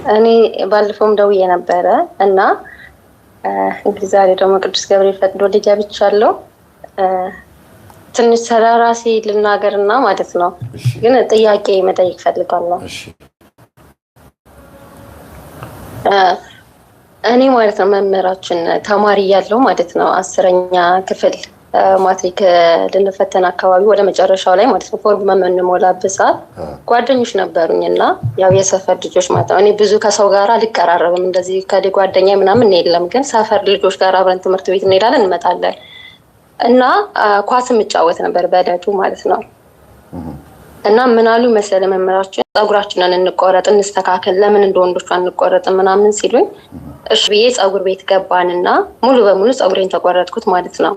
እኔ ባለፈውም ደውዬ ነበረ እና እንግዲህ ዛሬ ደግሞ ቅዱስ ገብርኤል ፈቅዶ ገብቻለሁ። ትንሽ ስለ ራሴ ልናገርና ማለት ነው። ግን ጥያቄ መጠየቅ ፈልጋለሁ። እኔ ማለት ነው መምህራችን ተማሪ ያለው ማለት ነው 10ኛ ክፍል ማትሪክ ልንፈተን አካባቢ ወደ መጨረሻው ላይ ማለት ነው ፎርም የምንሞላበት ሰዓት ጓደኞች ነበሩኝና ያው የሰፈር ልጆች ማለት ነው። እኔ ብዙ ከሰው ጋር አልቀራረብም እንደዚህ ከጓደኛ ምናምን የለም፣ ግን ሰፈር ልጆች ጋር አብረን ትምህርት ቤት እንሄዳለን እንመጣለን እና ኳስ የምጫወት ነበር በዕለቱ ማለት ነው። እና ምን አሉ መሰለ መምህራችን ጸጉራችንን እንቆረጥ እንስተካከል፣ ለምን እንደ ወንዶቹ አንቆረጥም ምናምን ሲሉኝ እሺ ብዬ ጸጉር ቤት ገባንና ሙሉ በሙሉ ጸጉሬን ተቆረጥኩት ማለት ነው።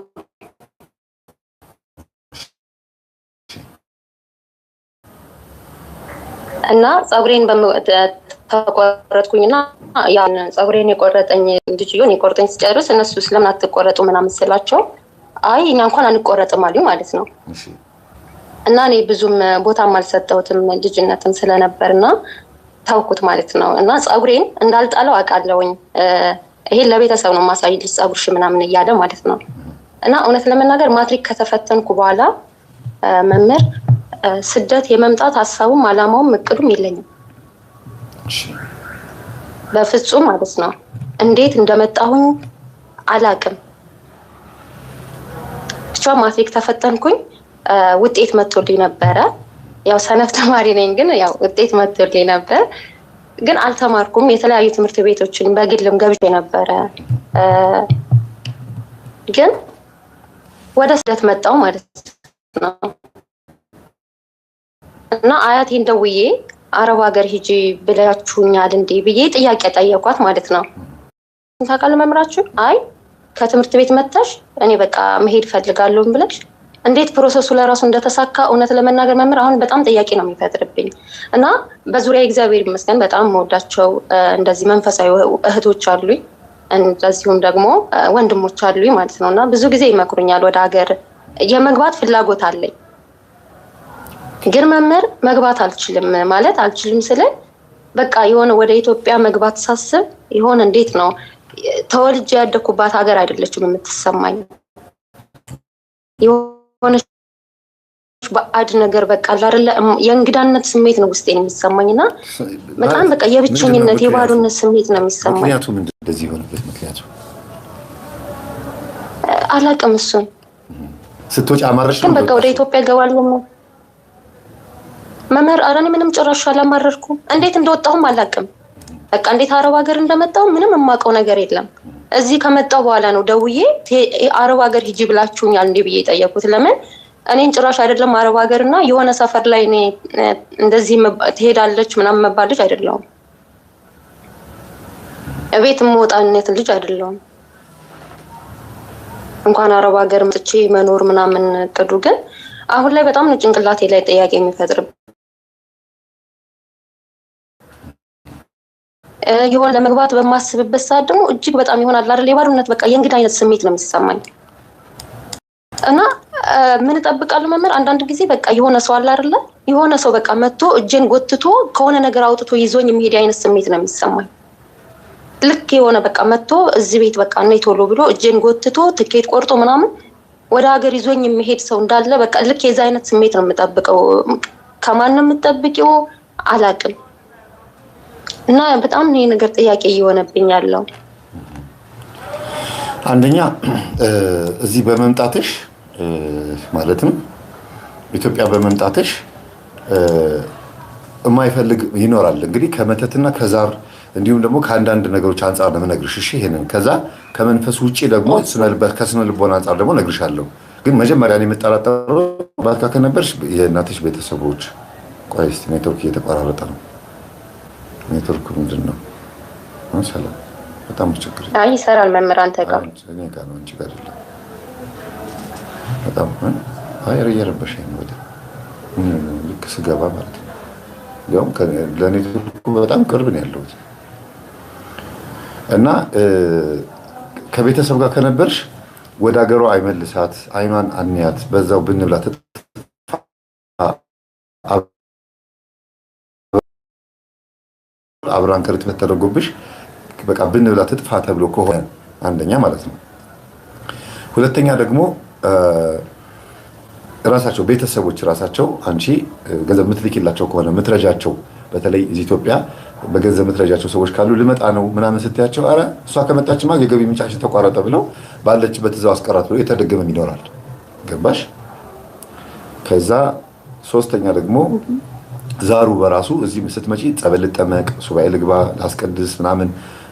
እና ጸጉሬን ተቆረጥኩኝና ያን ጸጉሬን የቆረጠኝ ልጅዮን የቆረጠኝ ሲጨርስ እነሱ ስለምን አትቆረጡ ምናምን ስላቸው አይ እኛ እንኳን አንቆረጥም አሉኝ ማለት ነው። እና እኔ ብዙም ቦታም አልሰጠሁትም ልጅነትም ስለነበርና ታውኩት ማለት ነው። እና ጸጉሬን እንዳልጣለው አውቃለሁኝ። ይሄን ለቤተሰብ ነው ማሳይልሽ ጸጉርሽ ምናምን እያለ ማለት ነው። እና እውነት ለመናገር ማትሪክ ከተፈተንኩ በኋላ መምህር ስደት የመምጣት ሀሳቡም አላማውም እቅዱም የለኝም በፍጹም ማለት ነው። እንዴት እንደመጣሁኝ አላቅም። ብቻ ማትሪክ ተፈተንኩኝ። ውጤት መጥቶልኝ ነበረ። ያው ሰነፍ ተማሪ ነኝ፣ ግን ያው ውጤት መጥቶልኝ ነበር። ግን አልተማርኩም። የተለያዩ ትምህርት ቤቶችን በግልም ገብቼ ነበረ። ግን ወደ ስደት መጣሁ ማለት ነው። እና አያቴን ደውዬ አረብ ሀገር ሂጂ ብላችሁኛል እንዴ ብዬ ጥያቄ ጠየኳት ማለት ነው። ታውቃለህ መምህራችን አይ ከትምህርት ቤት መጣሽ እኔ በቃ መሄድ ፈልጋለሁ ብለሽ እንዴት ፕሮሰሱ ለራሱ እንደተሳካ እውነት ለመናገር መምህር አሁን በጣም ጥያቄ ነው የሚፈጥርብኝ። እና በዙሪያ እግዚአብሔር ይመስገን በጣም መወዳቸው እንደዚህ መንፈሳዊ እህቶች አሉኝ፣ እንደዚሁም ደግሞ ወንድሞች አሉኝ ማለት ነው። እና ብዙ ጊዜ ይመክሩኛል። ወደ ሀገር የመግባት ፍላጎት አለኝ፣ ግን መምህር መግባት አልችልም ማለት አልችልም ስለ በቃ የሆነ ወደ ኢትዮጵያ መግባት ሳስብ የሆነ እንዴት ነው ተወልጄ ያደኩባት ሀገር አይደለችም የምትሰማኝ የሆነ ባዕድ ነገር በቃ አይደለ የእንግዳነት ስሜት ነው ውስጤን የሚሰማኝና በጣም በቃ የብቸኝነት የባዶነት ስሜት ነው የሚሰማኝ። ምክንያቱ ምንድነው እንደዚህ የሆነበት ምክንያቱ? አላውቅም። እሱን ስትወጪ አማረሽ ነው በቃ ወደ ኢትዮጵያ ገባለሁ መምህር። ኧረ እኔ ምንም ጭራሽ አላማረርኩም። እንዴት እንደወጣሁም አላውቅም። በቃ እንዴት አረብ ሀገር እንደመጣሁ ምንም የማውቀው ነገር የለም። እዚህ ከመጣሁ በኋላ ነው ደውዬ አረብ ሀገር ሂጂ ብላችሁኛል እንዴ ብዬ ጠየቁት። ለምን እኔን ጭራሽ አይደለም አረብ ሀገርና የሆነ ሰፈር ላይ እኔ እንደዚህ ትሄዳለች ምናምን መባል ልጅ አይደለሁም። እቤት የምወጣነት ልጅ አይደለሁም። እንኳን አረብ ሀገር መጥቼ መኖር ምናምን እቅዱ ግን አሁን ላይ በጣም ነው ጭንቅላቴ ላይ ጥያቄ የሚፈጥርብ የሆነ ለመግባት በማስብበት ሰዓት ደግሞ እጅግ በጣም ይሆናል አይደል የባዶነት በቃ የእንግዳ አይነት ስሜት ነው የሚሰማኝ። እና ምን እጠብቃለሁ መምህር አንዳንድ ጊዜ በቃ የሆነ ሰው አለ አይደል የሆነ ሰው በቃ መጥቶ እጄን ጎትቶ ከሆነ ነገር አውጥቶ ይዞኝ የሚሄድ አይነት ስሜት ነው የሚሰማኝ። ልክ የሆነ በቃ መጥቶ እዚህ ቤት በቃ ነይ ቶሎ ብሎ እጄን ጎትቶ ትኬት ቆርጦ ምናምን ወደ ሀገር ይዞኝ የሚሄድ ሰው እንዳለ በቃ ልክ የዛ አይነት ስሜት ነው የምጠብቀው። ከማን ነው የምጠብቂው አላውቅም። እና በጣም ይሄ ነገር ጥያቄ እየሆነብኝ ያለው አንደኛ እዚህ በመምጣትሽ ማለትም ኢትዮጵያ በመምጣትሽ የማይፈልግ ይኖራል እንግዲህ ከመተትና ከዛር እንዲሁም ደግሞ ከአንዳንድ ነገሮች አንፃር ነው የምነግርሽ። እሺ ይሄንን ከዛ ከመንፈስ ውጪ ደግሞ ከስነ ልቦና አንፃር ደግሞ እነግርሻለሁ። ግን መጀመሪያ ነው የምጠራጠረው ባካ ከነበርሽ የእናትሽ ቤተሰቦች። ቆይ እስኪ ኔትወርክ እየተቆራረጠ ነው። ኔትወርክ ምንድን ነው? ሰላም በጣም ችግር አይ ይሰራል መምህር አንተ ጋር እኔ ጋር ነው እንጂ ጋር አይደለም። በጣም እየረበሸኝ ነው። ልክ ስገባ ማለት ነው። ያው ለኔትወርኩ በጣም ቅርብ ነው ያለሁት እና ከቤተሰብ ጋር ከነበርሽ ወደ ሀገሯ አይመልሳት፣ አይኗን አንያት፣ በዛው ብንብላት አብራን ከርት መተደረጎብሽ በቃ ብን ብላ ትጥፋ ተብሎ ከሆነ አንደኛ ማለት ነው። ሁለተኛ ደግሞ ራሳቸው ቤተሰቦች ራሳቸው አንቺ ገንዘብ ምትልኪላቸው ከሆነ ምትረጃቸው በተለይ እዚህ ኢትዮጵያ በገንዘብ ምትረጃቸው ሰዎች ካሉ ልመጣ ነው ምናምን ስትያቸው አረ እሷ ከመጣችማ የገቢ ምንጫችን ተቋረጠ ብለው ባለችበት እዛው አስቀራት ብለው የተደገመም ይኖራል። ገባሽ? ከዛ ሶስተኛ ደግሞ ዛሩ በራሱ እዚህ ስትመጪ ጸበል ልጠመቅ ሱባኤ ልግባ ላስቀድስ ምናምን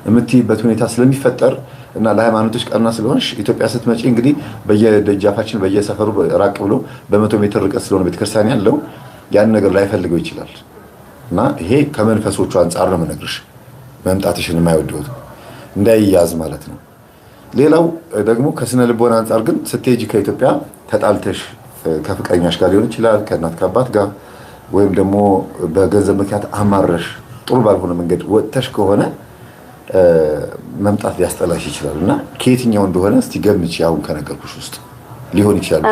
የምትይበት ሁኔታ ስለሚፈጠር እና ለሃይማኖቶች ቀና ስለሆንሽ ኢትዮጵያ ስትመጪ እንግዲህ በየደጃፋችን በየሰፈሩ ራቅ ብሎ በ100 ሜትር ርቀት ስለሆነ ቤተክርስቲያን ያለው ያን ነገር ላይፈልገው ይችላል። እና ይሄ ከመንፈሶቹ አንፃር ነው የምነግርሽ፣ መምጣትሽን የማይወደው እንዳይያዝ ማለት ነው። ሌላው ደግሞ ከስነ ልቦና አንፃር ግን ስትሄጂ ከኢትዮጵያ ተጣልተሽ ከፍቅረኛሽ ጋር ሊሆን ይችላል፣ ከእናት ከአባት ጋር ወይም ደግሞ በገንዘብ ምክንያት አማረሽ ጥሩ ባልሆነ መንገድ ወጥተሽ ከሆነ መምጣት ሊያስጠላሽ ይችላል። እና ከየትኛው እንደሆነ እስቲ ገምቺ። አሁን ከነገርኩሽ ውስጥ ሊሆን ይችላል።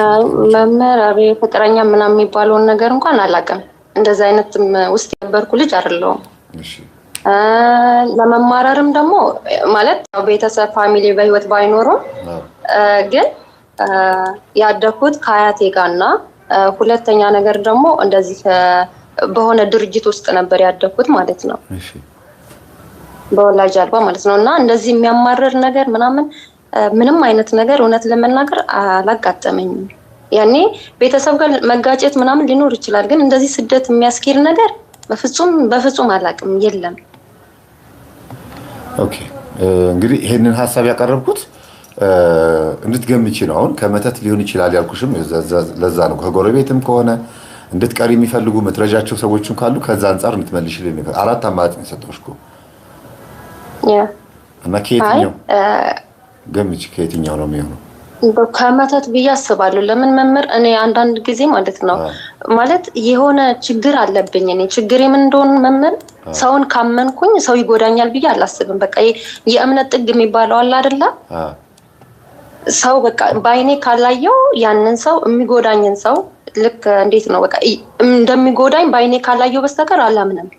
መምህር ፍቅረኛ ምናምን የሚባለውን ነገር እንኳን አላውቅም። እንደዛ አይነት ውስጥ የነበርኩ ልጅ አይደለሁም። እሺ ለመማረርም ደግሞ ማለት ቤተሰብ ፋሚሊ በህይወት ባይኖሩም ግን ያደኩት ከአያቴ ጋርና ሁለተኛ ነገር ደግሞ እንደዚህ በሆነ ድርጅት ውስጥ ነበር ያደኩት ማለት ነው። እሺ በወላጅ አልባ ማለት ነው። እና እንደዚህ የሚያማርር ነገር ምናምን ምንም አይነት ነገር እውነት ለመናገር አላጋጠመኝም። ያኔ ቤተሰብ ጋር መጋጨት ምናምን ሊኖር ይችላል፣ ግን እንደዚህ ስደት የሚያስኬድ ነገር በፍጹም አላውቅም፣ የለም። ኦኬ እንግዲህ ይሄንን ሐሳብ ያቀረብኩት እንድትገምቺ ነው። አሁን ከመተት ሊሆን ይችላል ያልኩሽም ለዛ ነው። ከጎረቤትም ከሆነ እንድትቀሪ የሚፈልጉ መትረጃቸው ሰዎችም ካሉ ከዛ አንፃር እንድትመልሽልኝ ነው። 4 አማራጭ ነው የሰጠሁሽ እኮ እና ከየትኛው ገምቺ፣ ከየትኛው ነው የሚሆነው? ከመተት ብዬ አስባለሁ። ለምን መምህር እኔ አንዳንድ ጊዜ ማለት ነው ማለት የሆነ ችግር አለብኝ። እኔ ችግሬ ምን እንደሆነ መምህር ሰውን ካመንኩኝ ሰው ይጎዳኛል ብዬ አላስብም። በቃ የእምነት ጥግ የሚባለው አለ አይደለ? ሰው በቃ በአይኔ ካላየው ያንን ሰው የሚጎዳኝን ሰው ልክ እንዴት ነው በቃ እንደሚጎዳኝ በአይኔ ካላየው በስተቀር አላምንም።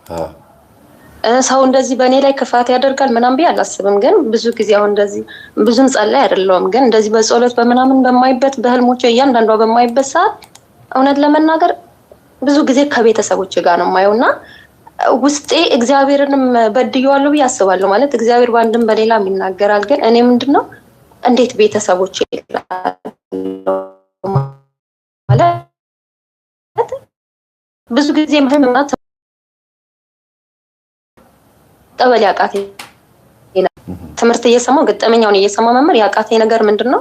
ሰው እንደዚህ በእኔ ላይ ክፋት ያደርጋል ምናምን ብዬ አላስብም። ግን ብዙ ጊዜ አሁን እንደዚህ ብዙም ጸላይ አይደለሁም፣ ግን እንደዚህ በጸሎት በምናምን በማይበት በህልሞቼ እያንዳንዷ በማይበት ሰዓት እውነት ለመናገር ብዙ ጊዜ ከቤተሰቦች ጋር ነው የማየውና ውስጤ እግዚአብሔርንም በድየዋለሁ ብዬ አስባለሁ። ማለት እግዚአብሔር በአንድም በሌላም ይናገራል። ግን እኔ ምንድነው እንዴት ቤተሰቦች ማለት ብዙ ጊዜ ምንማት ጠበል ያቃቴ ትምህርት እየሰማው ገጠመኛውን እየሰማው መምህር ያቃቴ ነገር ምንድነው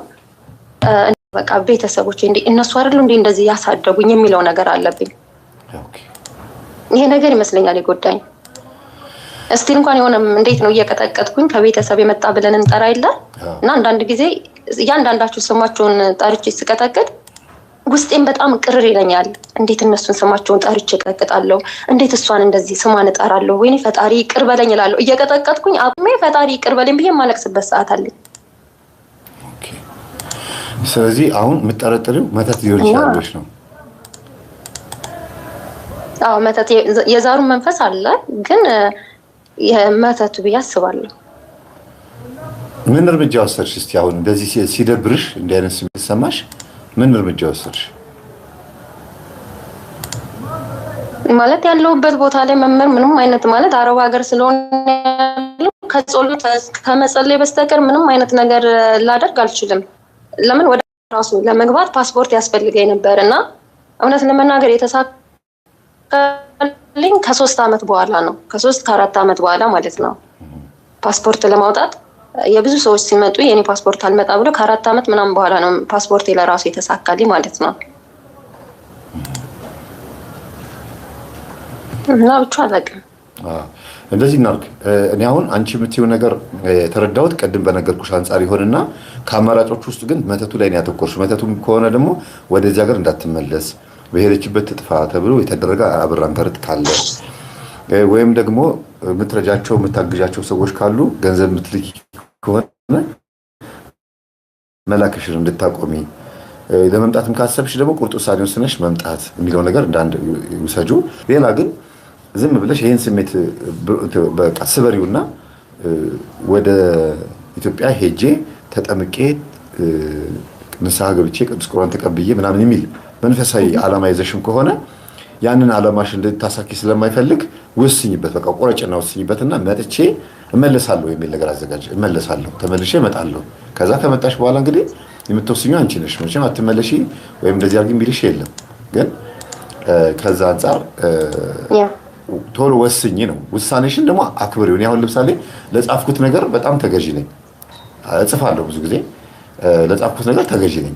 በቃ ቤተሰቦች እንዴ እነሱ አይደሉ እንዴ እንደዚህ ያሳደጉኝ የሚለው ነገር አለብኝ። ይሄ ነገር ይመስለኛል ይጎዳኝ። እስቲ እንኳን የሆነም እንዴት ነው እየቀጠቀጥኩኝ ከቤተሰብ የመጣ ብለን እንጠራ ይላ እና አንዳንድ ጊዜ ያንዳንዳችሁ ስማቸውን ጠርቼ ስቀጠቅጥ ውስጤን በጣም ቅርር ይለኛል። እንዴት እነሱን ስማቸውን ጠርቼ እቀጠቅጣለሁ? እንዴት እሷን እንደዚህ ስሟን እጠራለሁ? ወይኔ ፈጣሪ ይቅር በለኝ እላለሁ። እየቀጠቀጥኩኝ አቁሜ ፈጣሪ ይቅር በለኝ ብዬ የማለቅስበት ሰዓት አለኝ። ኦኬ ስለዚህ አሁን የምጠረጥሪው መተት ሊሆን ይችላልሽ ነው? አዎ መተት የዛሩ መንፈስ አለ፣ ግን የመተቱ ብዬ አስባለሁ። ምን እርምጃ ወሰድሽ? እስቲ አሁን እንደዚህ ሲደብርሽ እንዲህ አይነት ስሜት ሰማሽ፣ ምን እርምጃ ወሰድሽ? ማለት ያለውበት ቦታ ላይ መምህር ምንም አይነት ማለት አረብ ሀገር ስለሆነ ከጸሎት ከመጸለይ በስተቀር ምንም አይነት ነገር ላደርግ አልችልም። ለምን ወደ ራሱ ለመግባት ፓስፖርት ያስፈልገኝ ነበርና እውነት ለመናገር የተሳካልኝ ከ3 አመት በኋላ ነው። ከ3 ከ4 አመት በኋላ ማለት ነው ፓስፖርት ለማውጣት የብዙ ሰዎች ሲመጡ የኔ ፓስፖርት አልመጣ ብሎ ከ4 አመት ምናምን በኋላ ነው ፓስፖርት ለራሱ የተሳካልኝ ማለት ነው። እና ብቻ አላውቅም። እንደዚህ እናርግ። እኔ አሁን አንቺ የምትይው ነገር የተረዳሁት ቅድም በነገርኩሽ አንፃር ይሆንና ከአማራጮች ውስጥ ግን መተቱ ላይ ነው ያተኮርሽ። መተቱም ከሆነ ደግሞ ወደዚህ ሀገር እንዳትመለስ በሄደችበት ትጥፋ ተብሎ የተደረገ አብራን ከርት ካለ ወይም ደግሞ የምትረጃቸው የምታግዣቸው ሰዎች ካሉ ገንዘብ የምትልኪ ከሆነ መላክሽን እንድታቆሚ ለመምጣትም ካሰብሽ ደግሞ ቁርጥ ውሳኔ ወስነሽ መምጣት የሚለው ነገር እንዳንድ ውሰጁ። ሌላ ግን ዝም ብለሽ ይሄን ስሜት በቃ ስበሪውና ወደ ኢትዮጵያ ሄጄ ተጠምቄ ንስሐ ገብቼ ቅዱስ ቁርባን ተቀብዬ ምናምን የሚል መንፈሳዊ ዓላማ ይዘሽም ከሆነ ያንን ዓላማሽ እንድታሳኪ ስለማይፈልግ ወስኝበት፣ በቃ ቆረጭና ወስኝበትና መጥቼ እመለሳለሁ የሚል ነገር አዘጋጅ። እመለሳለሁ፣ ተመልሼ እመጣለሁ። ከዛ ከመጣሽ በኋላ እንግዲህ የምትወስኙ አንቺ ነሽ። መቼም አትመለሺ ወይም እንደዚህ አድርጊ የሚልሽ የለም። ግን ከዛ አንፃር ቶሎ ወስኝ ነው። ውሳኔሽን ደግሞ አክብሪው። እኔ አሁን ለምሳሌ ለጻፍኩት ነገር በጣም ተገዢ ነኝ። እጽፋለሁ ብዙ ጊዜ ለጻፍኩት ነገር ተገዢ ነኝ።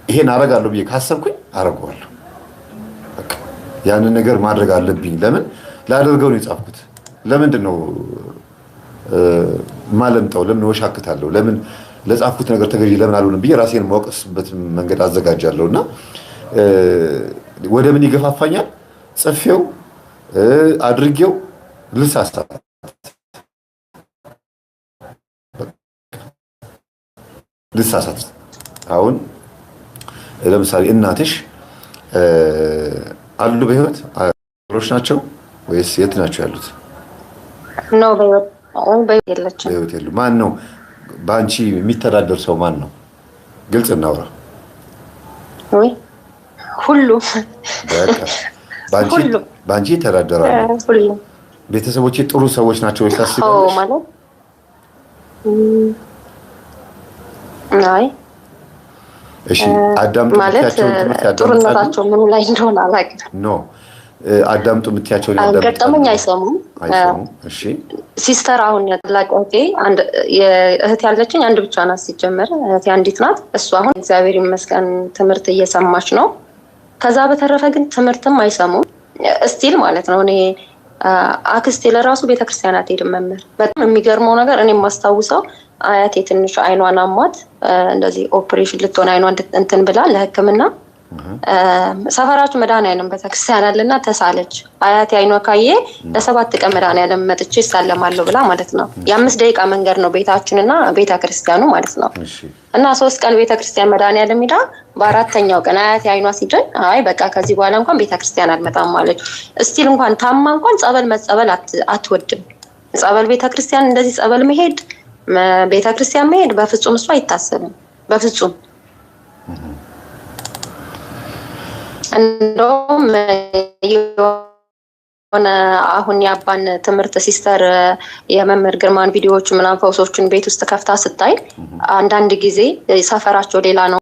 ይሄን አረጋለሁ ብዬ ካሰብኩኝ አረጋለሁ። በቃ ያንን ነገር ማድረግ አለብኝ። ለምን ላደርገው ነው የጻፍኩት? ለምንድን ነው ማለምጠው? ለምን ወሻክታለሁ? ለምን ለጻፍኩት ነገር ተገዢ ለምን አልሆንም ብዬ ራሴን ማወቅስበት መንገድ አዘጋጃለሁና ወደ ምን ይገፋፋኛል? ጽፌው አድርጌው ልሳሳት አሁን ለምሳሌ እናትሽ አሉ በህይወት አብሮሽ ናቸው ወይስ የት ናቸው ያሉት? ነው በህይወት የለችም። በህይወት የሉ። ማን ነው በአንቺ የሚተዳደር ሰው ማን ነው? ግልጽ እናውራ። ወይ ሁሉ በአንቺ ይተዳደራሉ። ሁሉ ቤተሰቦቼ ጥሩ ሰዎች ናቸው ወይስ ታስቢያለሽ? ማለት አይ እሺ፣ አዳምጡ የምትያቸውን ትምህርት ያዳምጣሉ? ጥሩነታቸው ምኑ ላይ እንደሆነ አላውቅም። ኖ አዳምጡ የምትያቸውን ገጠመኝ አይሰሙም። እሺ፣ ሲስተር አሁን ታላቅ እህት ያለችኝ አንድ ብቻ ናት። ሲጀመር እህቴ አንዲት ናት። እሱ አሁን እግዚአብሔር ይመስገን ትምህርት እየሰማች ነው። ከዛ በተረፈ ግን ትምህርትም አይሰሙም እስቲል ማለት ነው። እኔ አክስቴ ለራሱ ቤተክርስቲያን አትሄድም መምህር። በጣም የሚገርመው ነገር እኔ የማስታውሰው አያቴ ትንሽ አይኗን አሟት እንደዚህ ኦፕሬሽን ልትሆን አይኗን እንትን ብላ ለሕክምና ሰፈራችሁ መድኃኒዓለም ቤተክርስቲያን አለና ተሳለች። አያቴ አይኗ ካየ ለ7 ቀን መድኃኒዓለም መጥቼ እሳለማለሁ ብላ ማለት ነው። የ5 ደቂቃ መንገድ ነው ቤታችንና ቤተክርስቲያኑ ማለት ነው። እና 3 ቀን ቤተክርስቲያን መድኃኒዓለም ሄዳ በ4ኛው ቀን አያቴ አይኗ ሲድን አይ በቃ ከዚህ በኋላ እንኳን ቤተክርስቲያን አልመጣም ማለች። እስቲል እንኳን ታማ እንኳን ጸበል መጸበል አትወድም። ጸበል ቤተክርስቲያን እንደዚህ ጸበል መሄድ ቤተክርስቲያን መሄድ በፍጹም እሱ አይታሰብም በፍጹም። እንደውም የሆነ አሁን ያባን ትምህርት ሲስተር የመምህር ግርማን ቪዲዮዎች ምናምን ፈውሶችን ቤት ውስጥ ከፍታ ስታይ አንዳንድ ጊዜ ሰፈራቸው ሌላ ነው።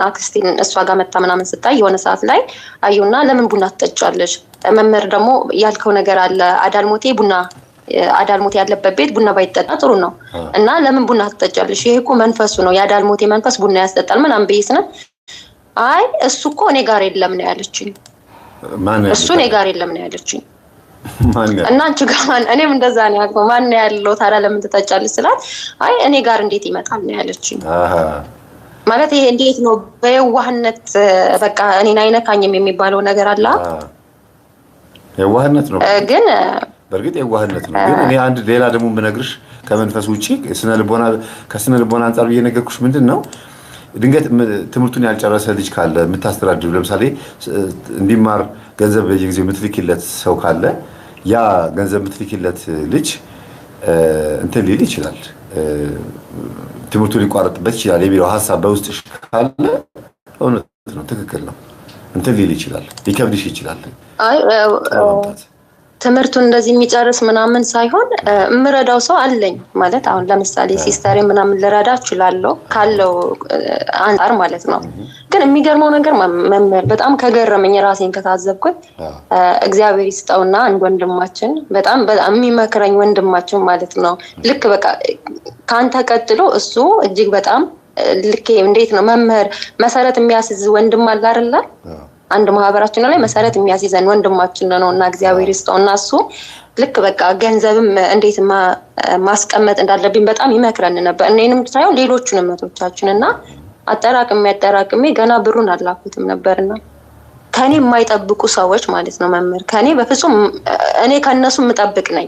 አክስቲን እሷ ጋር መጣ ምናምን ስታይ የሆነ ሰዓት ላይ አዩና ለምን ቡና ትጠጫለሽ? መምህር ደግሞ ያልከው ነገር አለ አዳልሞቴ ያለበት ቤት ቡና ባይጠጣ ጥሩ ነው እና ለምን ቡና ትጠጫለሽ? ይሄ እኮ መንፈሱ ነው፣ የአዳልሞቴ መንፈስ ቡና ያስጠጣል ምናምን ብዬሽ ነው። አይ እሱ እኮ እኔ ጋር የለም ነው ያለችኝ። እሱ እኔ ጋር የለም ነው ያለችኝ። እና አንቺ ጋር እኔም እንደዛ ነው ያልኩት። ማን ነው ያለው ታዲያ ለምን ትጠጫለሽ ስላት አይ እኔ ጋር እንዴት ይመጣል ነው ያለችኝ። ማለት ይሄ እንዴት ነው በየዋህነት በቃ እኔን አይነካኝም የሚባለው ነገር አለ። የዋህነት ነው ግን በእርግጥ የዋህነት ነው። ግን እኔ አንድ ሌላ ደግሞ ብነግርሽ ከመንፈስ ውጪ ከስነ ልቦና አንፃር እየነገርኩሽ ምንድን ነው ድንገት ትምህርቱን ያልጨረሰ ልጅ ካለ የምታስተዳድሩ ለምሳሌ እንዲማር ገንዘብ በየጊዜው የምትልኪለት ሰው ካለ ያ ገንዘብ የምትልኪለት ልጅ እንትን ሊል ይችላል፣ ትምህርቱ ሊቋረጥበት ይችላል የሚለው ሀሳብ በውስጥሽ ካለ እውነት ነው፣ ትክክል ነው። እንትን ሊል ይችላል፣ ሊከብድሽ ይችላል። ትምህርቱን እንደዚህ የሚጨርስ ምናምን ሳይሆን የምረዳው ሰው አለኝ ማለት አሁን ለምሳሌ ሲስተሬ ምናምን ልረዳ እችላለሁ ካለው አንፃር ማለት ነው። ግን የሚገርመው ነገር መምህር በጣም ከገረመኝ ራሴን ከታዘብኩት እግዚአብሔር ይስጠውና አንድ ወንድማችን በጣም የሚመክረኝ ወንድማችን ማለት ነው። ልክ በቃ ካንተ ቀጥሎ እሱ እጅግ በጣም ልክ እንዴት ነው መምህር መሰረት የሚያስይዝ ወንድም አለ አይደል? አንድ ማህበራችን ላይ መሰረት የሚያስይዘን ወንድማችን ነውና እግዚአብሔር ይስጠውና እሱ ልክ በቃ ገንዘብም እንዴት ማስቀመጥ እንዳለብኝ በጣም ይመክረን ነበር። እኔንም ሳይሆን ሌሎቹንም እህቶቻችንና አጠራቅሜ ገና ብሩን አላኩትም ነበርና ከኔ የማይጠብቁ ሰዎች ማለት ነው መምህር ከኔ በፍጹም እኔ ከነሱ የምጠብቅ ነኝ።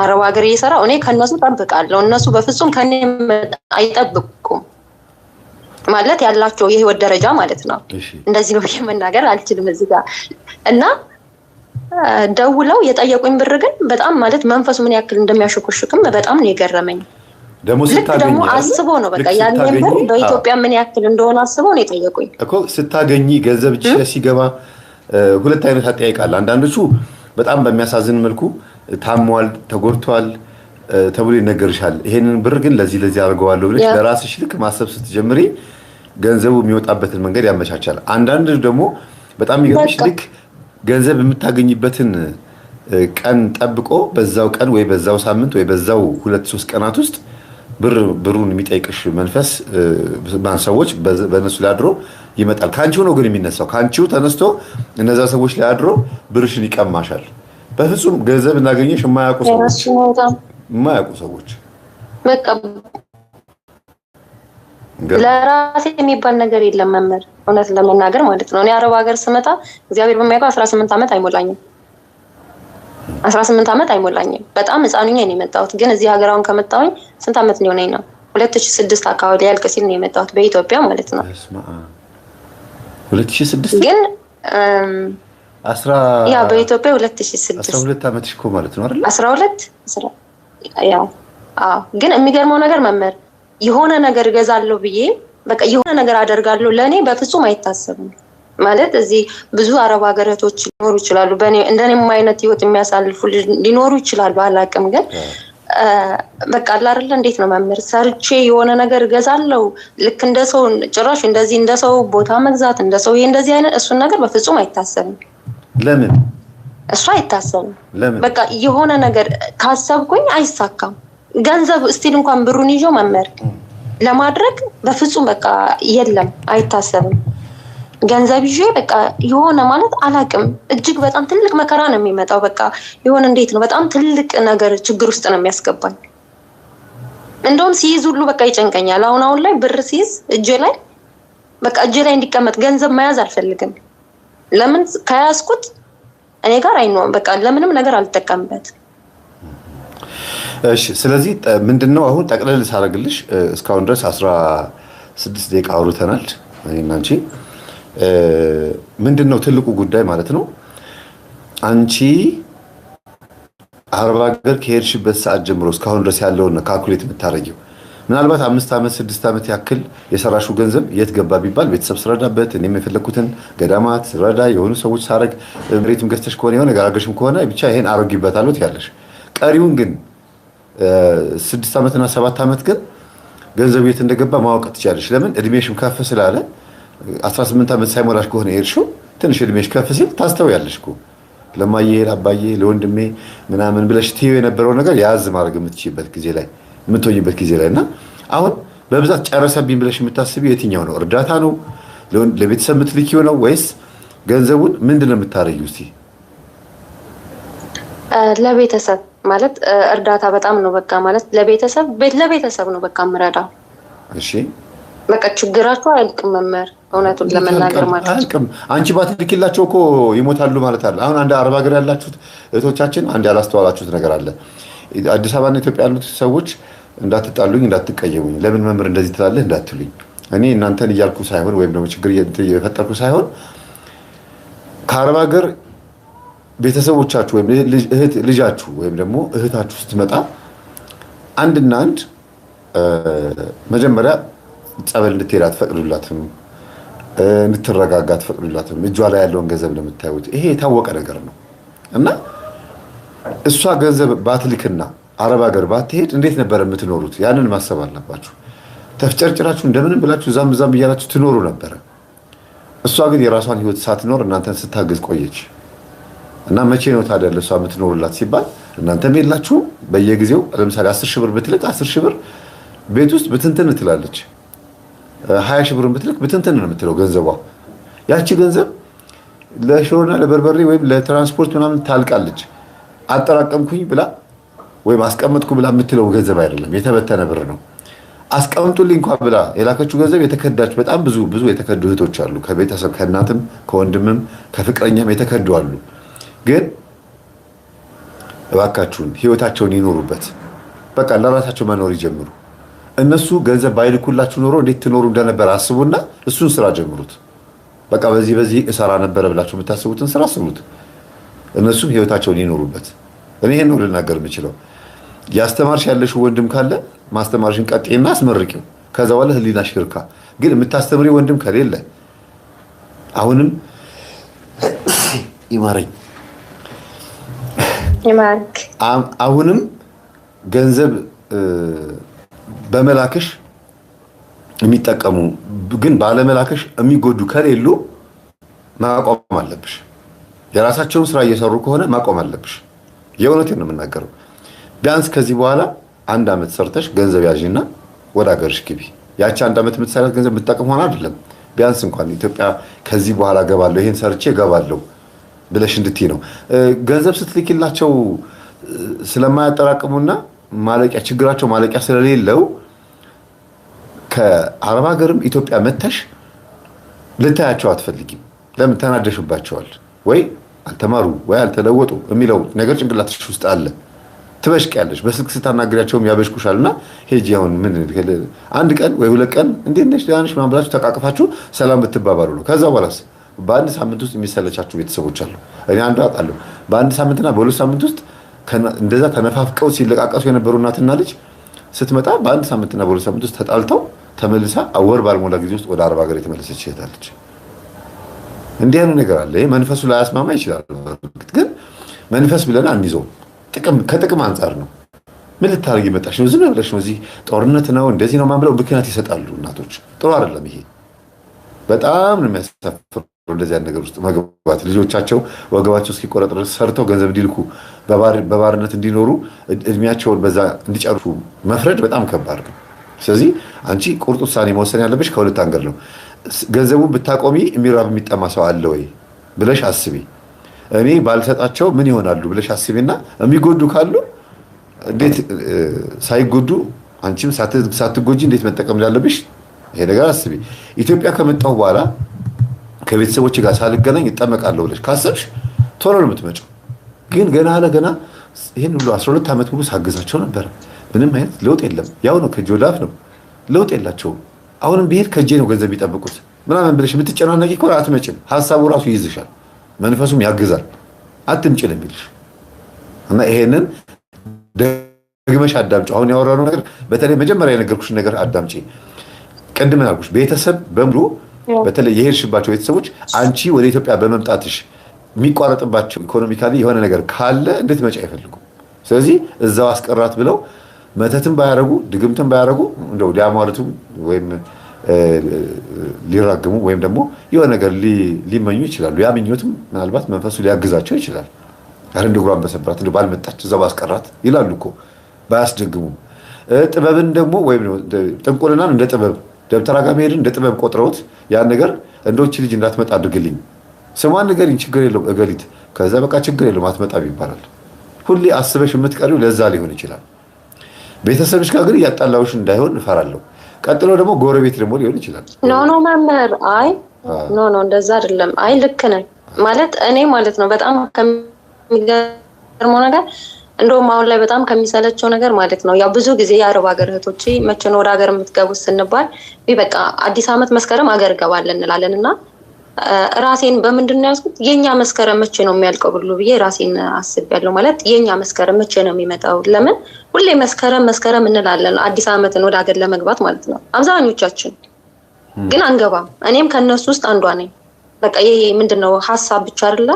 አረብ ሀገር እየሰራው እኔ ከነሱ ጠብቃለሁ፣ እነሱ በፍጹም ከኔ አይጠብቁም ማለት ያላቸው የህይወት ደረጃ ማለት ነው። እንደዚህ ነው መናገር አልችልም እዚህ ጋር እና ደውለው የጠየቁኝ ብር ግን በጣም ማለት መንፈሱ ምን ያክል እንደሚያሽኮሽክም በጣም ነው የገረመኝ። ልክ ደግሞ አስበው ነው በቃ ያንን ብር በኢትዮጵያ ምን ያክል እንደሆነ አስበው ነው የጠየቁኝ እኮ። ስታገኚ ገንዘብ እጅሽ ላይ ሲገባ ሁለት አይነት አጠያይቃል። አንዳንዶቹ በጣም በሚያሳዝን መልኩ ታሟል፣ ተጎድቷል ተብሎ ይነገርሻል። ይሄንን ብር ግን ለዚህ አድርገዋለሁ ብለሽ በራስሽ ልክ ማሰብ ስትጀምሪ ገንዘቡ የሚወጣበትን መንገድ ያመቻቻል። አንዳንድ ደግሞ በጣም ይገርምሽ ልክ ገንዘብ የምታገኝበትን ቀን ጠብቆ በዛው ቀን ወይ በዛው ሳምንት ወይ በዛው 2-3 ቀናት ውስጥ ብሩን የሚጠይቅሽ መንፈስ ሰዎች በእነሱ ላይ አድሮ ይመጣል። ካንቺው ነው ግን የሚነሳው። ካንቺው ተነስቶ እነዛ ሰዎች ላይ አድሮ ብርሽን ይቀማሻል። በፍጹም ገንዘብ እናገኘሽ የማያውቁ ሰዎች በቃ ለራሴ የሚባል ነገር የለም መምህር፣ እውነት ለመናገር ማለት ነው። እኔ አረብ ሀገር ስመጣ እግዚአብሔር በሚያውቀው 18 ዓመት አይሞላኝም። 18 ዓመት አይሞላኝም። በጣም ህፃኑኛ ነው የመጣሁት። ግን እዚህ ሀገር አሁን ከመጣሁኝ ስንት ዓመት ሊሆነኝ ነው? 2006 አካባቢ ያልቅ ሲል ነው የመጣሁት በኢትዮጵያ ማለት ነው። 2006 ግን ያ በኢትዮጵያ 2006 12 ዓመትሽ እኮ ማለት ነው አይደል? 12 ያው ግን የሚገርመው ነገር መምህር የሆነ ነገር እገዛለሁ ብዬ በቃ የሆነ ነገር አደርጋለሁ ለኔ በፍጹም አይታሰብም። ማለት እዚህ ብዙ አረብ ሀገራቶች ሊኖሩ ይችላሉ፣ እንደኔም አይነት ህይወት የሚያሳልፉ ሊኖሩ ይችላሉ፣ አላውቅም። ግን በቃ አይደል እንዴት ነው መምህር ሰርቼ የሆነ ነገር እገዛለሁ ልክ እንደ ሰው ጭራሽ እንደዚህ እንደ ሰው ቦታ መግዛት እንደ ሰው እንደዚህ አይነት እሱን ነገር በፍጹም አይታሰብም። ለምን እሱ አይታሰብም? በቃ የሆነ ነገር ካሰብኩኝ አይሳካም። ገንዘብ እስቲል እንኳን ብሩን ይዞ መምህር ለማድረግ በፍጹም በቃ የለም፣ አይታሰብም። ገንዘብ ይዤ በቃ የሆነ ማለት አላውቅም እጅግ በጣም ትልቅ መከራ ነው የሚመጣው። በቃ የሆነ እንዴት ነው በጣም ትልቅ ነገር ችግር ውስጥ ነው የሚያስገባኝ። እንደውም ሲይዝ ሁሉ በቃ ይጨንቀኛል። አሁን ላይ ብር ሲይዝ እጄ ላይ በቃ እጄ ላይ እንዲቀመጥ ገንዘብ መያዝ አልፈልግም። ለምን ከያዝኩት እኔ ጋር አይኖርም። በቃ ለምንም ነገር አልጠቀምበት። እሺ፣ ስለዚህ ምንድነው አሁን ጠቅለል ሳረግልሽ እስካሁን ድረስ 16 ደቂቃ አውርተናል እኔና አንቺ። ምንድነው ትልቁ ጉዳይ ማለት ነው? አንቺ አረብ ሀገር ከሄድሽበት ሰዓት ጀምሮ እስካሁን ድረስ ያለውን ካልኩሌት የምታረጊው ምናልባት 5 ዓመት 6 ዓመት ያክል የሰራሽው ገንዘብ የት ገባ ቢባል ቤተሰብ ስረዳበት፣ እኔም የፈለኩትን ገዳማት ስረዳ፣ የሆኑ ሰዎች ሳረግ፣ መሬትም ገዝተሽ ከሆነ የሆነ ገራገሽም ከሆነ ብቻ ይሄን አሮጊበታለሁ ያለሽ። ቀሪውን ግን 6 ዓመትና 7 ዓመት ግን ገንዘብ የት እንደገባ ማወቅ ትችያለሽ። ለምን እድሜሽም ከፍ ስላለ 18 ዓመት ሳይሞላሽ ከሆነ የሄድሽው ትንሽ እድሜሽ ከፍ ሲል ታስተውያለሽ እኮ ለማየ ለአባዬ ለወንድሜ ምናምን ብለሽ ትይው የነበረው ነገር ያዝ ማድረግ የምትችይበት ጊዜ ላይ የምትሆኝበት ጊዜ ላይ እና አሁን በብዛት ጨረሰብኝ ብለሽ የምታስቢው የትኛው ነው? እርዳታ ነው? ለቤተሰብ የምትልኪው ነው? ወይስ ገንዘቡን ምንድን ነው የምታረጊው? እስቲ ለቤተሰብ ማለት እርዳታ በጣም ነው በቃ ማለት ለቤተሰብ ነው በቃ የምረዳው። እሺ በቃ ችግራቸው አያልቅም መምህር፣ እውነቱን ለመናገር ማለት አያልቅም። አንቺ ባትልኪላቸው እኮ ይሞታሉ ማለት አለ። አሁን አንድ አረብ ሀገር ያላችሁት እህቶቻችን አንድ ያላስተዋላችሁት ነገር አለ። አዲስ አበባና ኢትዮጵያ ያሉት ሰዎች እንዳትጣሉኝ፣ እንዳትቀየሙኝ፣ ለምን መምህር እንደዚህ ትላለህ እንዳትሉኝ። እኔ እናንተን እያልኩ ሳይሆን ወይም ደግሞ ችግር እየፈጠርኩ ሳይሆን ከአረብ ሀገር ቤተሰቦቻችሁ ወይም ልጃችሁ ወይም ደግሞ እህታችሁ ስትመጣ አንድና አንድ መጀመሪያ ጸበል እንድትሄድ አትፈቅዱላትም፣ እንድትረጋጋ አትፈቅዱላትም። እጇ ላይ ያለውን ገንዘብ ለምታዩት ይሄ የታወቀ ነገር ነው እና እሷ ገንዘብ ባትልክና አረብ ሀገር ባትሄድ እንዴት ነበር የምትኖሩት? ያንን ማሰብ አለባችሁ። ተፍጨርጭራችሁ እንደምንም ብላችሁ ዛም እያላችሁ ትኖሩ ነበረ። እሷ ግን የራሷን ህይወት ሳትኖር እናንተን ስታግዝ ቆየች እና መቼ ነው ታዲያ ለእሷ የምትኖሩላት ሲባል እናንተም የላችሁም። በየጊዜው ለምሳሌ 10 ሺህ ብር ብትልክ 10 ሺህ ብር ቤት ውስጥ ብትንትን ትላለች። 20 ሺህ ብር ብትልክ ብትንትን ነው የምትለው ገንዘቧ። ያቺ ገንዘብ ለሽሮና ለበርበሬ ወይም ለትራንስፖርት ምናምን ታልቃለች። አጠራቀምኩኝ ብላ ወይም አስቀመጥኩ ብላ የምትለው ገንዘብ አይደለም፣ የተበተነ ብር ነው። አስቀምጡልኝ እንኳን ብላ የላከችው ገንዘብ የተከዳች በጣም ብዙ የተከዱ እህቶች አሉ። ከቤተሰብ ከእናትም ከወንድምም ከፍቅረኛም የተከዱ አሉ። ግን እባካችሁን ህይወታቸውን ይኖሩበት። በቃ ለራሳቸው መኖር ይጀምሩ። እነሱ ገንዘብ ባይልኩላችሁ ኖሮ እንዴት ትኖሩ እንደነበር አስቡና እሱን ስራ ጀምሩት። በቃ በዚህ እሰራ ነበረ ብላችሁ የምታስቡትን ስራ ስሩት። እነሱም ህይወታቸውን ይኖሩበት። እኔ ይሄን ነው ልናገር የምችለው። ያስተማርሽ ያለሽው ወንድም ካለ ማስተማርሽን ቀጥይና አስመርቂው። ከዛ በኋላ ህሊናሽ ይርካ። ግን የምታስተምሪ ወንድም ከሌለ አሁንም ይማረኝ አሁንም ገንዘብ በመላክሽ የሚጠቀሙ ግን ባለመላክሽ የሚጎዱ ከሌሉ ማቆም አለብሽ። የራሳቸውን ስራ እየሰሩ ከሆነ ማቆም አለብሽ። የእውነቴን ነው የምናገረው። ቢያንስ ከዚህ በኋላ 1 አመት ሰርተሽ ገንዘብ ያዥና ወደ ሀገርሽ ግቢ። ያቺ 1 አመት የምትሰራት ገንዘብ የምትጠቅም ሆነ አይደለም። ቢያንስ እንኳን ኢትዮጵያ ከዚህ በኋላ ገባለሁ ይሄን ሰርቼ ገባለሁ ብለሽ እንድትይ ነው። ገንዘብ ስትልኪላቸው ስለማያጠራቅሙና ማለቂያ ችግራቸው ማለቂያ ስለሌለው ከአረብ ሀገርም ኢትዮጵያ መተሽ ልታያቸው አትፈልጊም። ለምን? ተናደሽባቸዋል ወይ አልተማሩ ወይ አልተለወጡ የሚለው ነገር ጭንቅላትሽ ውስጥ አለ። ትበሽቂያለሽ። በስልክ ስታናግሪያቸውም ያበሽኩሻልና ሄጂ አሁን ምን 1 ቀን ወይ 2 ቀን እንዴት ነሽ ደህና ነሽ ምናምን ብላችሁ ተቃቅፋችሁ ሰላም ብትባባሉ ነው። ከዛ በኋላስ በ1 ሳምንት ውስጥ የሚሰለቻችሁ ቤተሰቦች አሉ። እኔ አንዱ አውቃለሁ። በ1 ሳምንትና በ2 ሳምንት ውስጥ እንደዛ ተነፋፍቀው ሲለቃቀሱ የነበሩ እናትና ልጅ ስትመጣ በ1 ሳምንትና በ2 ሳምንት ውስጥ ተጣልተው ተመልሳ ወር ባልሞላ ጊዜ ውስጥ ወደ አረብ ሀገር የተመለሰች ይሄዳለች። እንዲህ አይነት ነገር አለ። መንፈሱ ላይ አስማማ ይችላል። ግን መንፈስ ብለን አንይዘው። ከጥቅም አንጻር ነው። ምን ልታረጊ መጣሽ ነው? ዝም ብለሽ ነው እዚህ ጦርነት ነው እንደዚህ ነው ማምለው ምክንያት ይሰጣሉ እናቶች። ጥሩ አይደለም ይሄ። በጣም ነው የሚያሳፍረው እንደዚህ አይነት ነገር ውስጥ መግባት። ልጆቻቸው ወገባቸው እስኪቆረጥ ድረስ ሰርተው ገንዘብ እንዲልኩ በባርነት እንዲኖሩ እድሜያቸውን በዛ እንዲጨርሱ መፍረድ በጣም ከባድ ነው። ስለዚህ አንቺ ቁርጥ ውሳኔ መወሰን ያለብሽ ከሁለት አንገል ነው። ገንዘቡን ብታቆሚ የሚራብ የሚጠማ ሰው አለ ወይ ብለሽ አስቢ። እኔ ባልሰጣቸው ምን ይሆናሉ ብለሽ አስቢና የሚጎዱ ካሉ እንዴት ሳይጎዱ አንቺም ሳትጎጂ እንዴት መጠቀም እንዳለብሽ ይሄ ነገር አስቢ። ኢትዮጵያ ከመጣሁ በኋላ ከቤተሰቦች ጋር ሳልገናኝ እጠመቃለሁ ብለሽ ካሰብሽ ቶሎ ነው የምትመጪው። ግን ገና ለገና ይሄን ሁሉ 12 ዓመት ሙሉ ሳገዛቸው ነበር። ምንም አይነት ለውጥ የለም። ያው ነው ከእጅ ወደ አፍ ነው። ለውጥ የላቸውም። አሁንም ብሄድ ከእጄ ነው ገንዘብ የሚጠብቁት ምናምን ብለሽ የምትጨናነቂ እኮ አትመጭም። ሀሳቡ ራሱ ይይዝሻል፣ መንፈሱም ያግዛል። አትምጪ ነው የሚልሽ እና ይሄንን ደግመሽ አዳምጪ። አሁን ያወራነው ነገር በተለይ መጀመሪያ የነገርኩሽ ነገር አዳምጪ። ቅድም ያልኩሽ ቤተሰብ በሙሉ በተለይ የሄድሽባቸው ቤተሰቦች አንቺ ወደ ኢትዮጵያ በመምጣትሽ የሚቋረጥባቸው ኢኮኖሚካሊ የሆነ ነገር ካለ እንድትመጪ አይፈልጉም። ስለዚህ እዛው አስቀራት ብለው መተትም ባያረጉ ድግምትም ባያረጉ እንደው ሊያሟርቱ ወይም ሊራግሙ ወይም ደግሞ የሆነ ነገር ሊመኙ ይችላሉ። ያ ምኞትም ምናልባት መንፈሱ ሊያግዛቸው ይችላል። አረንድ ጉራን በሰብራት እንደው ባልመጣች እዛው አስቀራት ይላሉ እኮ ባያስደግሙም። ጥበብን ደግሞ ወይም ጥንቁልናን እንደ ጥበብ ደብተራ ጋር መሄድን እንደ ጥበብ ቆጥረውት ያን ነገር እንደውች ልጅ እንዳትመጣ አድርግልኝ፣ ስሟን ንገሪኝ፣ ችግር የለውም እገሊት፣ ከዛ በቃ ችግር የለውም አትመጣም ይባላል። ሁሌ አስበሽ የምትቀሪው ለዛ ሊሆን ይችላል። ቤተሰብሽ ጋር ግን እያጣላውሽ እንዳይሆን እፈራለሁ። ቀጥሎ ደግሞ ጎረቤት ደግሞ ሊሆን ይችላል። ኖ መምህር፣ አይ ኖ እንደዛ አይደለም። አይ ልክ ነህ ማለት እኔ ማለት ነው። በጣም ከሚገርመው ነገር እንደውም አሁን ላይ በጣም ከሚሰለቸው ነገር ማለት ነው ያው ብዙ ጊዜ የአረብ ሀገር እህቶቼ መቼ ነው ወደ ሀገር የምትገቡት ስንባል በቃ አዲስ ዓመት መስከረም ሀገር እገባለን እንላለን እና ራሴን በምንድን ነው ያዝኩት? የኛ መስከረም መቼ ነው የሚያልቀው ብሎ ብዬ ራሴን አስቤያለሁ። ማለት የኛ መስከረም መቼ ነው የሚመጣው? ለምን ሁሌ መስከረም እንላለን አዲስ ዓመትን ወደ ሀገር ለመግባት ማለት ነው። አብዛኞቻችን ግን አንገባም። እኔም ከነሱ ውስጥ አንዷ ነኝ። በቃ ይሄ ምንድነው ሐሳብ ብቻ አይደለ?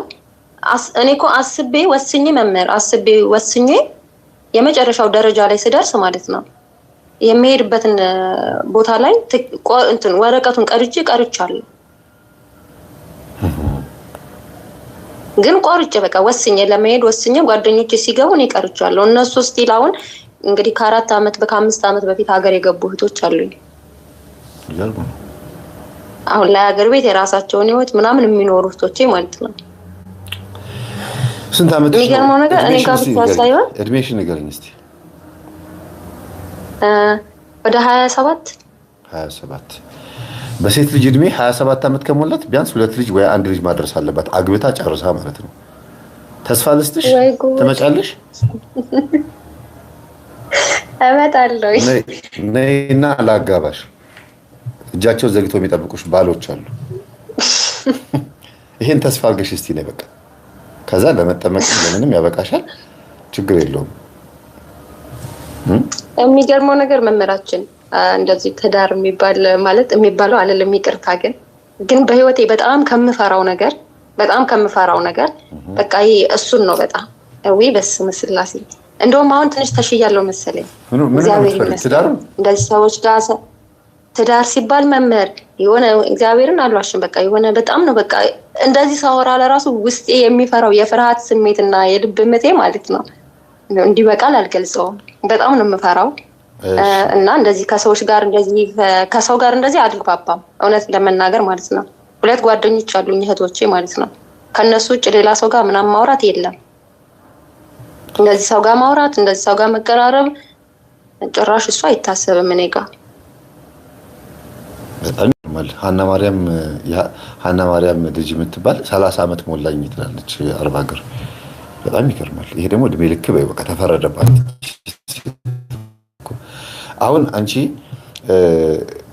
እኔ እኮ አስቤ ወስኜ መምህር አስቤ ወስኜ የመጨረሻው ደረጃ ላይ ስደርስ ማለት ነው የሚሄድበትን ቦታ ላይ እንትን ወረቀቱን ቀርጫለሁ። ግን ቆርጬ በቃ ወስኜ ለመሄድ ወስኜ ጓደኞቼ ሲገቡ እኔ ቀርቻለሁ። እነሱ ስቲል አሁን እንግዲህ ከ4 ዓመት ከ5 ዓመት በፊት ሀገር የገቡ እህቶች አሉኝ። አሁን ላይ ሀገር ቤት የራሳቸውን ህይወት ምናምን የሚኖሩ እህቶቼ ማለት ነው። ስንት ዓመት? የሚገርመው ነገር እኔ ጋር ብቻ ሳይሆን እድሜሽን ንገረኝ እስቲ። ወደ 27 በሴት ልጅ እድሜ 27 ዓመት ከሞላት ቢያንስ 2 ልጅ ወይ 1 ልጅ ማድረስ አለባት፣ አግብታ ጨርሳ ማለት ነው። ተስፋ ልስጥሽ፣ ትመጫለሽ? እመጣለሁ። ነይና ላጋባሽ። እጃቸው ዘግተው የሚጠብቁሽ ባሎች አሉ። ይሄን ተስፋ አድርገሽ እስቲ ነይ በቃ ከዛ ለመጠመቅ ለምንም ያበቃሻል፣ ችግር የለውም። የሚገርመው ነገር መምህራችን እንደዚህ ትዳር የሚባለው አይደለም፣ ይቅርታ ግን በህይወቴ በጣም ከምፈራው ነገር በቃ ይሄ እሱን ነው። በጣም ወይ በስመ ስላሴ እንደውም አሁን ትንሽ ተሽያለሁ መሰለኝ። እግዚአብሔር ይመስገን። እንደዚህ ሰዎች ጋር ትዳር ሲባል መምህር የሆነ እግዚአብሔርን አልዋሽም፣ በቃ የሆነ በጣም ነው በቃ እንደዚህ ሳወራ ለራሱ ውስጤ የሚፈራው የፍርሃት ስሜትና የልብ ምቴ ማለት ነው እንዲህ በቃል አልገልጸውም። በጣም ነው የምፈራው እና እንደዚህ ከሰው ጋር እንደዚህ አልግባባም፣ እውነት ለመናገር ማለት ነው። 2 ጓደኞች አሉኝ እህቶቼ ማለት ነው። ከነሱ ውጭ ሌላ ሰው ጋር ምናምን ማውራት የለም። እንደዚህ ሰው ጋር ማውራት፣ እንደዚህ ሰው ጋር መቀራረብ ጭራሽ እሱ አይታሰብም እኔ ጋር። በጣም ይገርማል። ሀና ማርያም ልጅ የምትባል 30 ዓመት ሞላኝ ትላለች አረብ ሀገር። በጣም ይገርማል። ይሄ ደግሞ እድሜ ልክ በቃ ተፈረደባት። አሁን አንቺ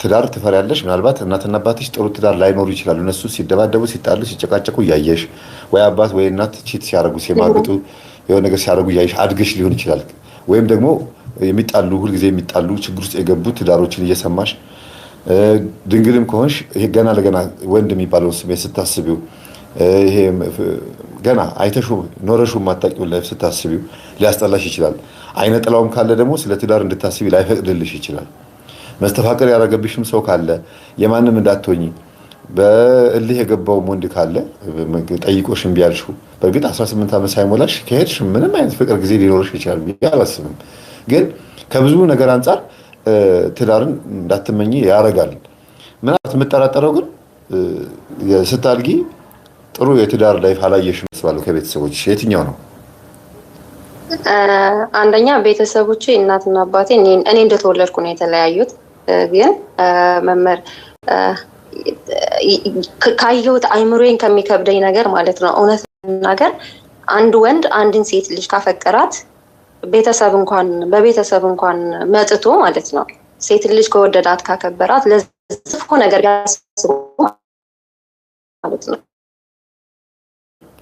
ትዳር ትፈሪያለሽ። ምናልባት እናትና አባትሽ ጥሩ ትዳር ላይኖሩ ይችላሉ። እነሱ ሲደባደቡ፣ ሲጣሉ፣ ሲጨቃጨቁ እያየሽ ወይ አባት ወይ እናት ቺት ሲያደርጉ፣ ሲማግጡ፣ የሆነ ነገር ሲያደርጉ እያየሽ አድገሽ ሊሆን ይችላል። ወይም ደግሞ ሁልጊዜ የሚጣሉ ችግር ውስጥ የገቡ ትዳሮችን እየሰማሽ ድንግልም ከሆንሽ ይሄ ገና ለገና ወንድ የሚባለውን ስሜት ስታስቢው፣ ይሄ ገና አይተሹ ኖረሹ ማታቂው ላይፍ ስታስቢው ሊያስጠላሽ ይችላል። አይነ ጥላውም ካለ ደግሞ ስለ ትዳር እንድታስቢ ላይፈቅድልሽ ይችላል። መስተፋቅር ያደረገብሽም ሰው ካለ የማንም እንዳትሆኚ በእልህ የገባውም ወንድ ካለ ጠይቆሽ እምቢ ያልሽው፣ በእርግጥ 18 ዓመት ሳይሞላሽ ከሄድሽ ምንም አይነት ፍቅር ጊዜ ሊኖርሽ ይችላል ብዬ አላስብም። ግን ከብዙ ነገር አንጻር ትዳርን እንዳትመኝ ያደርጋል። ምናልባት የምጠራጠረው ግን ስታድጊ ጥሩ የትዳር ላይፍ አላየሽም መስባለሁ። ከቤተሰቦች የትኛው ነው? አንደኛ ቤተሰቦቼ እናትና አባቴ እኔ እንደተወለድኩ ነው የተለያዩት። ግን መምህር ካየሁት አይምሮዬን ከሚከብደኝ ነገር ማለት ነው እውነት ነገር አንድ ወንድ አንድን ሴት ልጅ ካፈቀራት በቤተሰብ እንኳን መጥቶ ማለት ነው ሴት ልጅ ከወደዳት ካከበራት ለጽፎ ነገር ያስቡ ማለት ነው።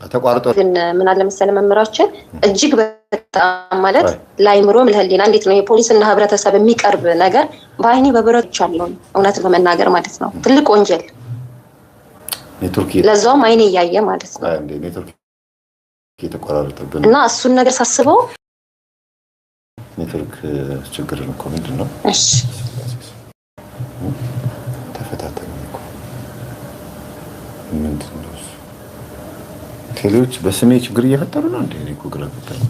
ተቋርጦ ግን ምን አለ መሰለ መምህራችን እጅግ በጣም ማለት ላይምሮም ለህሊና እንዴት ነው የፖሊስና ህብረተሰብ የሚቀርብ ነገር በአይኔ በብረት ይቻላል እውነት ለመናገር ማለት ነው። ትልቅ ወንጀል ኔትወርክ ለዛውም አይኔ እያየ ማለት ነው። ኔትወርክ የተቆራረጠብን እና እሱን ነገር ሳስበው ኔትወርክ ችግር ነው። ምንድን ነው? እሺ ተፈታተኝ እኮ ምንድን ነው? ቴሌዎች በስሜ ችግር እየፈጠሩ ነው እንዴ? እኔ እኮ ግራ ገብቶኝ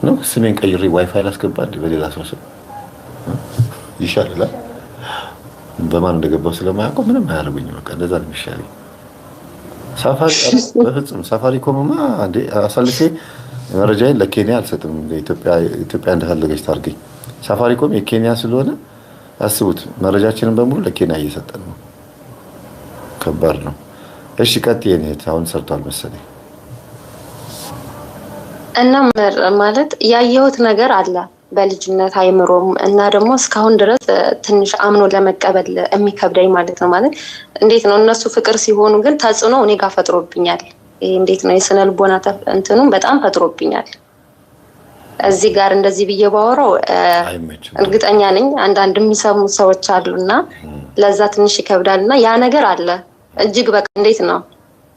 ነው። ስሜን ቀይሬ ዋይፋይ ላስገባ እንዴ? በሌላ ሰው ስም ይሻላል። በማን እንደገባው ስለማያውቀው ምንም አያደርጉኝም። በቃ እንደዛ ነው የሚሻለኝ። በፍጹም ሳፋሪኮምማ እንዴ አሳልፌ መረጃዬን ለኬንያ አልሰጥም። ኢትዮጵያ እንደፈለገች ታርገኝ። ሳፋሪኮም የኬንያ ስለሆነ አስቡት፣ መረጃችንን በሙሉ ለኬንያ እየሰጠን ነው። ከባድ ነው። እሺ ቀጥዬ እኔት አሁን ሰርቷል መሰለኝ። እና ማለት ያየሁት ነገር አለ በልጅነት አይምሮም እና ደግሞ እስካሁን ድረስ ትንሽ አምኖ ለመቀበል የሚከብደኝ ማለት ነው። ማለት እንዴት ነው እነሱ ፍቅር ሲሆኑ ግን ተጽዕኖ እኔ ጋር ፈጥሮብኛል። ይሄ እንዴት ነው የስነ ልቦና እንትኑም በጣም ፈጥሮብኛል። እዚህ ጋር እንደዚህ ብዬ ባወራው እርግጠኛ ነኝ አንዳንድ የሚሰሙ ሰዎች አሉና ለዛ ትንሽ ይከብዳልና ያ ነገር አለ እጅግ በቃ እንዴት ነው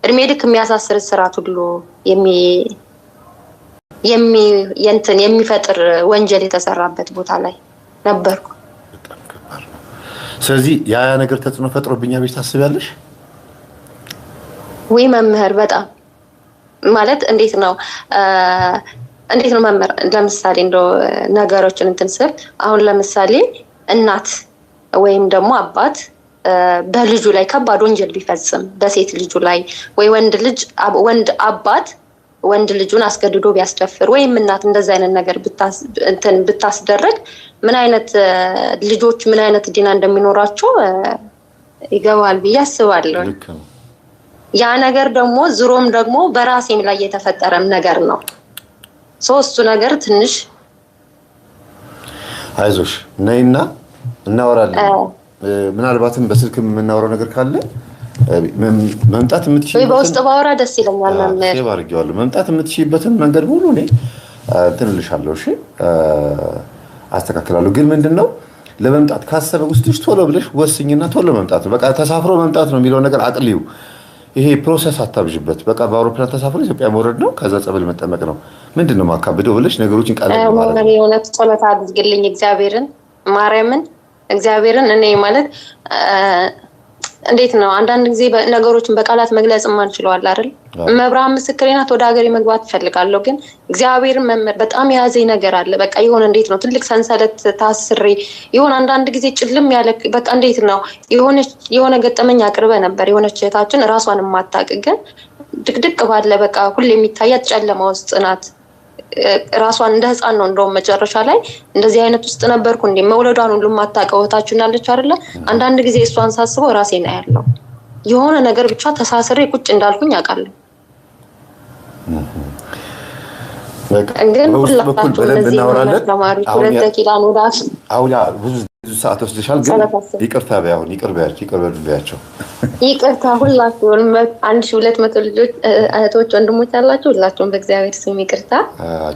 እድሜ ልክ የሚያሳስር ስርዓት ሁሉ የሚፈጥር ወንጀል የተሰራበት ቦታ ላይ ነበርኩ። በጣም ከባድ ነው። ስለዚህ ያ ነገር ተጽዕኖ ፈጥሮብኛል ብለሽ ታስቢያለሽ? ወይ መምህር በጣም ማለት እንዴት ነው መምህር ለምሳሌ እንደው ነገሮችን እንትን ስል አሁን ለምሳሌ እናት ወይም ደግሞ አባት በልጁ ላይ ከባድ ወንጀል ቢፈጽም በሴት ልጁ ላይ ወይ ወንድ አባት ወንድ ልጁን አስገድዶ ቢያስደፍር ወይም እናት እንደዛ አይነት ነገር ብታስደረግ ምን አይነት ልጆች ምን አይነት ዲና እንደሚኖራቸው ይገባል ብዬ አስባለሁ። ያ ነገር ደግሞ ዝሮም ደግሞ በራሴም ላይ የተፈጠረም ነገር ነው። ሶስቱ ነገር ትንሽ አይዞሽ ነይና እናወራለን። ምናልባትም በስልክ የምናወራው ነገር ካለ መምጣት ወይ የምትችይበትን በውስጥ ባወራ ደስ ይለኛል መምህር። ሴቭ አድርጌዋለሁ። መምጣት የምትችይበትን መንገድ ሙሉ እኔ እንትን እልሻለሁ። እሺ አስተካክላለሁ። ግን ምንድነው ለመምጣት ካሰበ ውስጥሽ ቶሎ ብለሽ ወስኝና ቶሎ መምጣት ነው። በቃ ተሳፍሮ መምጣት ነው የሚለው ነገር አቅልዩ። ይሄ ፕሮሰስ አታብዥበት። በቃ በአውሮፕላን ተሳፍሮ ኢትዮጵያ መውረድ ነው፣ ከዛ ጸበል መጠመቅ ነው። ምንድነው ማካብደው ብለሽ ነገሮችን ቀለል ማለት ነው። የሆነ ጸሎት አድርግልኝ እግዚአብሔርን ማርያምን እግዚአብሔርን እኔ ማለት እንዴት ነው አንዳንድ ጊዜ ነገሮችን በቃላት መግለጽ የማንችለዋል አይደል? መብርሃን ምስክሬ ናት። ወደ ሀገሬ መግባት እፈልጋለሁ፣ ግን እግዚአብሔርን መምህር በጣም የያዘኝ ነገር አለ። በቃ የሆነ እንዴት ነው ትልቅ ሰንሰለት ታስሬ የሆነ አንዳንድ ጊዜ ጭልም ያለ በቃ እንዴት ነው የሆነ ገጠመኝ አቅርበ ነበር። የሆነች እህታችን ራሷን የማታውቅ ግን ድቅድቅ ባለ በቃ ሁሌ የሚታያት ጨለማ ውስጥ ናት። ራሷን እንደ ህፃን ነው እንደውም መጨረሻ ላይ እንደዚህ አይነት ውስጥ ነበርኩ እንዴ መውለዷን ሁሉ የማታውቀው እህታችን አለች አይደለ? አንዳንድ ጊዜ እሷን ሳስበው ራሴ ነው ያለው የሆነ ነገር ብቻ ተሳስሬ ቁጭ እንዳልኩኝ አውቃለሁ። ግን በኩል በደንብ እናወራለን። አሁን ብዙ ሰዓት ወስደሻል፣ ግን ይቅርታ በያሁን ይቅር በያቸው። ይቅርታ ሁላችሁም 1200 ልጆች እህቶች ወንድሞች አላችሁ፣ ሁላችሁም በእግዚአብሔር ስም ይቅርታ።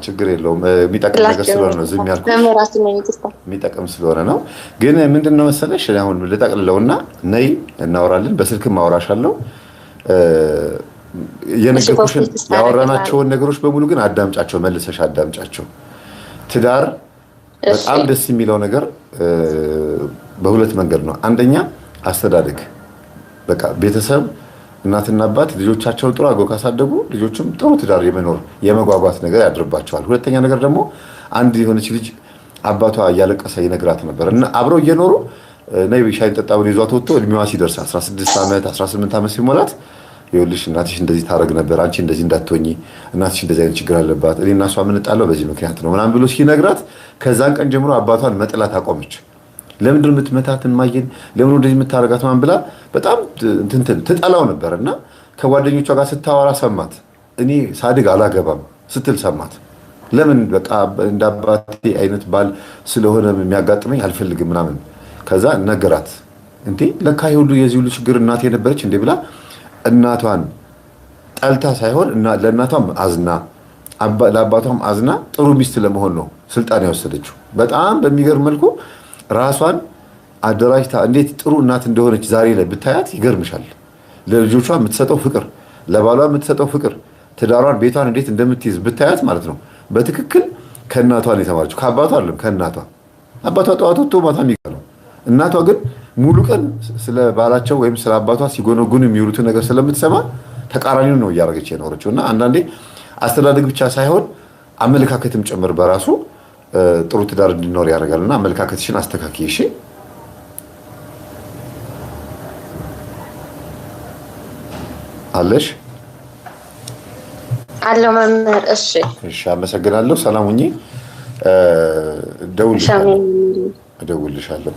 ችግር የለውም። የሚጠቅም ነገር ስለሆነ ነው ዝም ያልኩት፣ የሚጠቅም ስለሆነ ነው። ግን ምንድነው መሰለሽ አሁን ልጠቅልለውና ነይ እናወራለን። በስልክም አወራሻለሁ። የነገርኩሽን ያወራናቸውን ነገሮች በሙሉ ግን አዳምጫቸው፣ መልሰሽ አዳምጫቸው። ትዳር በጣም ደስ የሚለው ነገር በሁለት መንገድ ነው። አንደኛ አስተዳደግ፣ በቃ ቤተሰብ እናትና አባት ልጆቻቸውን ጥሩ አድርገው ካሳደጉ ልጆችም ጥሩ ትዳር የመኖር የመጓጓት ነገር ያድርባቸዋል። ሁለተኛ ነገር ደግሞ አንድ የሆነች ልጅ አባቷ እያለቀሰ ይነግራት ነበር እና አብረው እየኖሩ ነይ ሻይ ጠጣ ብሎ ይዟት ወጥቶ እድሜዋ ሲደርስ 16 ዓመት 18 ዓመት ሲሞላት ይኸውልሽ እናትሽ እንደዚህ ታረግ ነበር፣ አንቺ እንደዚህ እንዳትሆኚ፣ እናትሽ እንደዚህ አይነት ችግር አለባት፣ እኔ እና እሷ የምንጣለው በዚህ ምክንያት ነው ምናምን ብሎ ሲነግራት ከዛን ቀን ጀምሮ አባቷን መጥላት አቆመች። ለምንድን ነው የምትመታት ማየን፣ ለምን እንደዚህ የምታረጋት ማን ብላ በጣም ትጠላው ነበር። እና ከጓደኞቿ ጋር ስታወራ ሰማት። እኔ ሳድግ አላገባም ስትል ሰማት። ለምን በቃ እንደ አባቴ አይነት ባል ስለሆነ የሚያጋጥመኝ አልፈልግም ምናምን። ከዛ ነገራት። እንዴ ለካ ሁሉ የዚህ ሁሉ ችግር እናቴ ነበረች እንዴ ብላ እናቷን ጠልታ ሳይሆን ለእናቷም አዝና ለአባቷም አዝና ጥሩ ሚስት ለመሆን ነው ስልጣን ያወሰደችው። በጣም በሚገርም መልኩ ራሷን አደራጅታ እንዴት ጥሩ እናት እንደሆነች ዛሬ ላይ ብታያት ይገርምሻል። ለልጆቿ የምትሰጠው ፍቅር፣ ለባሏ የምትሰጠው ፍቅር፣ ትዳሯን ቤቷን እንዴት እንደምትይዝ ብታያት ማለት ነው። በትክክል ከእናቷ ነው የተማረችው፣ ከአባቷ አይደለም ከእናቷ። አባቷ ጠዋት ወጥቶ ማታ የሚቀረው፣ እናቷ ግን ሙሉ ቀን ስለ ባላቸው ወይም ስለ አባቷ ሲጎነጉን የሚውሉትን ነገር ስለምትሰማ ተቃራኒው ነው እያደረገች የኖረችው። እና አንዳንዴ አስተዳደግ ብቻ ሳይሆን አመለካከትም ጭምር በራሱ ጥሩ ትዳር እንዲኖር ያደርጋል። እና አመለካከትሽን አስተካክይ። እሺ አለሽ አለው መምህር። እሺ አመሰግናለሁ። ሰላም ሁኚ። እደውልልሻለሁ።